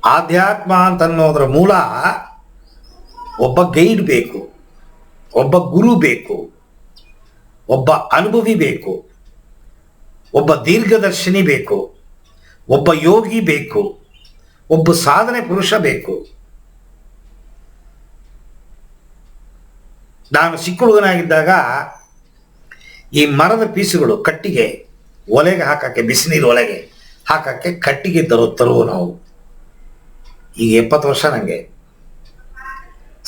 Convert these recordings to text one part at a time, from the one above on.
ಆಧ್ಯಾತ್ಮ ಅಂತನ್ನೋದ್ರ ಮೂಲ ಒಬ್ಬ ಗೈಡ್ ಬೇಕು, ಒಬ್ಬ ಗುರು ಬೇಕು, ಒಬ್ಬ ಅನುಭವಿ ಬೇಕು, ಒಬ್ಬ ದೀರ್ಘದರ್ಶಿನಿ ಬೇಕು, ಒಬ್ಬ ಯೋಗಿ ಬೇಕು, ಒಬ್ಬ ಸಾಧನೆ ಪುರುಷ ಬೇಕು. ನಾನು ಚಿಕ್ಕ ಹುಡುಗನಾಗಿದ್ದಾಗ ಈ ಮರದ ಪೀಸುಗಳು ಕಟ್ಟಿಗೆ ಒಲೆಗೆ ಹಾಕಕ್ಕೆ, ಬಿಸಿನೀರು ಒಲೆಗೆ ಹಾಕಕ್ಕೆ ಕಟ್ಟಿಗೆ ತರುವ ನಾವು. ಈಗ 70 ವರ್ಷ. ನನಗೆ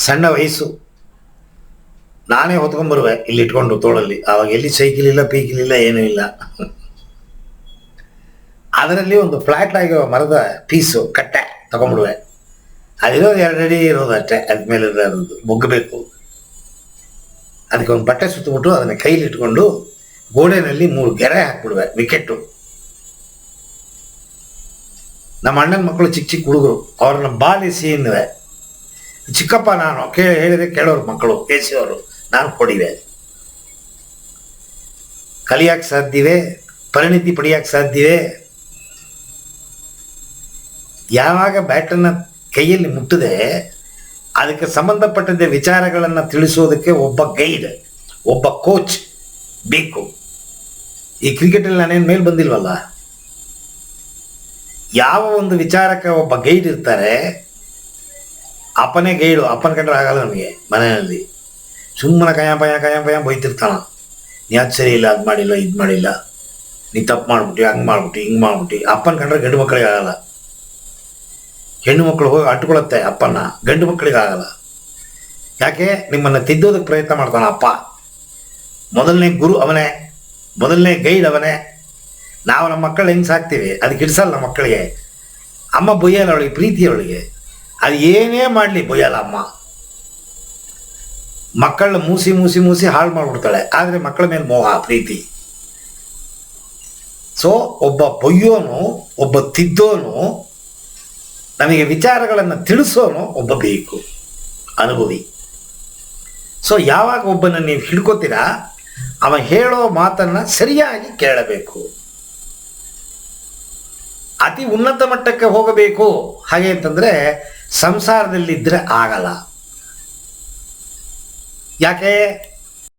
ಸಣ್ಣ ವಯಸ್ಸು. ನಾನೇ ಹೊತ್ಕೊಂಡ್ಬರುವೆ ಇಲ್ಲಿ ಇಟ್ಕೊಂಡು ತೋಳಲ್ಲಿ. ಆವಾಗ ಎಲ್ಲಿ ಸೈಕಲ್ ಇಲ್ಲ, ಪೀಕಿಲ್ ಇಲ್ಲ, ಏನೂ ಇಲ್ಲ. ಅದರಲ್ಲಿ ಒಂದು ಫ್ಲಾಟ್ ಆಗಿರೋ ಮರದ ಪೀಸು ಕಟ್ಟೆ ತಗೊಂಡ್ಬಿಡುವೆ. ಅದಿರೋದು 2 ಅಡಿ ಇರೋದು ಅಷ್ಟೇ. ಅದ್ಮೇಲೆ ಇರೋದು ಮುಗ್ಗಬೇಕು. ಅದಕ್ಕೆ ಒಂದು ಬಟ್ಟೆ ಸುತ್ತಬಿಟ್ಟು ಅದನ್ನು ಕೈಲಿ ಇಟ್ಕೊಂಡು ಗೋಡೆನಲ್ಲಿ 3 ಗೆರೆ ಹಾಕ್ಬಿಡುವೆ, ವಿಕೆಟ್ಟು. ನಮ್ಮ ಅಣ್ಣನ ಮಕ್ಕಳು ಚಿಕ್ಕ ಚಿಕ್ಕ ಹುಡುಗರು, ಅವ್ರನ್ನ ಬಾಲಿಸಿ ಎನ್ನುವೆ. ಚಿಕ್ಕಪ್ಪ ನಾನು ಹೇಳಿದ್ರೆ ಕೇಳೋರು ಮಕ್ಕಳು, ಕೇಸಿಯವರು. ನಾನು ಕೊಡಿವೆ. ಕಲಿಯಕ್ಕೆ ಸಾಧ್ಯವೇ? ಪರಿಣಿತಿ ಪಡೆಯಕ್ಕೆ ಸಾಧ್ಯವೇ? ಯಾವಾಗ ಬ್ಯಾಟನ್ನ ಕೈಯಲ್ಲಿ ಮುಟ್ಟದೆ ಅದಕ್ಕೆ ಸಂಬಂಧಪಟ್ಟಂತೆ ವಿಚಾರಗಳನ್ನು ತಿಳಿಸೋದಕ್ಕೆ ಒಬ್ಬ ಗೈಡ್, ಒಬ್ಬ ಕೋಚ್ ಬೇಕು. ಈ ಕ್ರಿಕೆಟಲ್ಲಿ ನಾನೇನು ಮೇಲೆ ಬಂದಿಲ್ವಲ್ಲ. ಯಾವ ಒಂದು ವಿಚಾರಕ್ಕೆ ಒಬ್ಬ ಗೈಡ್ ಇರ್ತಾರೆ, ಅಪ್ಪನೇ ಗೈಡು. ಅಪ್ಪನ ಕಂಡ್ರೆ ಆಗಲ್ಲ ನಮಗೆ. ಮನೆಯಲ್ಲಿ ಸುಮ್ಮನೆ ಕಯಂ ಬೈತಿರ್ತಾನ. ನೀ ಅದು ಸರಿ ಇಲ್ಲ, ಅದು ಮಾಡಿಲ್ಲ, ಇದು ಮಾಡಿಲ್ಲ, ನೀ ತಪ್ಪು ಮಾಡ್ಬಿಟ್ಟು, ಹಂಗೆ ಮಾಡ್ಬಿಟ್ಟು, ಹಿಂಗೆ ಮಾಡ್ಬಿಟ್ಟು. ಅಪ್ಪನ ಕಂಡ್ರೆ ಗಂಡು ಮಕ್ಕಳಿಗೆ ಆಗಲ್ಲ. ಹೆಣ್ಣು ಮಕ್ಕಳು ಹೋಗಿ ಅಟ್ಕೊಳತ್ತೆ ಅಪ್ಪನ, ಗಂಡು ಮಕ್ಕಳಿಗೆ ಆಗಲ್ಲ. ಯಾಕೆ? ನಿಮ್ಮನ್ನು ತಿದ್ದೋದಕ್ಕೆ ಪ್ರಯತ್ನ ಮಾಡ್ತಾನೆ ಅಪ್ಪ. ಮೊದಲನೇ ಗುರು ಅವನೇ, ಮೊದಲನೇ ಗೈಡ್ ಅವನೇ. ನಾವು ನಮ್ಮ ಮಕ್ಕಳು ಹೆಂಗೆ ಸಾಕ್ತೀವಿ ಅದಕ್ಕೆ ಇಡ್ಸಲ್ಲ. ನಮ್ಮ ಮಕ್ಕಳಿಗೆ ಅಮ್ಮ ಬೊಯ್ಯಲ್ಲ, ಅವಳಿಗೆ ಪ್ರೀತಿಯವಳಿಗೆ. ಅದು ಏನೇ ಮಾಡಲಿ ಬೊಯ್ಯಲ್ಲ ಅಮ್ಮ. ಮಕ್ಕಳನ್ನ ಮೂಸಿ ಹಾಳು ಮಾಡಿಬಿಡ್ತಾಳೆ. ಆದರೆ ಮಕ್ಕಳ ಮೇಲೆ ಮೋಹ, ಪ್ರೀತಿ. ಸೊ ಒಬ್ಬ ಬೊಯ್ಯೋನು, ಒಬ್ಬ ತಿದ್ದೋನು, ನಮಗೆ ವಿಚಾರಗಳನ್ನು ತಿಳಿಸೋನು ಒಬ್ಬ ಬೇಕು, ಅನುಭವಿ. ಸೊ ಯಾವಾಗ ಒಬ್ಬನ ನೀವು ಹಿಡ್ಕೋತೀರಾ, ಅವ ಹೇಳೋ ಮಾತನ್ನು ಸರಿಯಾಗಿ ಕೇಳಬೇಕು. ಅತಿ ಉನ್ನತ ಮಟ್ಟಕ್ಕೆ ಹೋಗಬೇಕು. ಹಾಗೆ ಅಂತಂದರೆ ಸಂಸಾರದಲ್ಲಿದ್ದರೆ ಆಗಲ್ಲ. ಯಾಕೆ?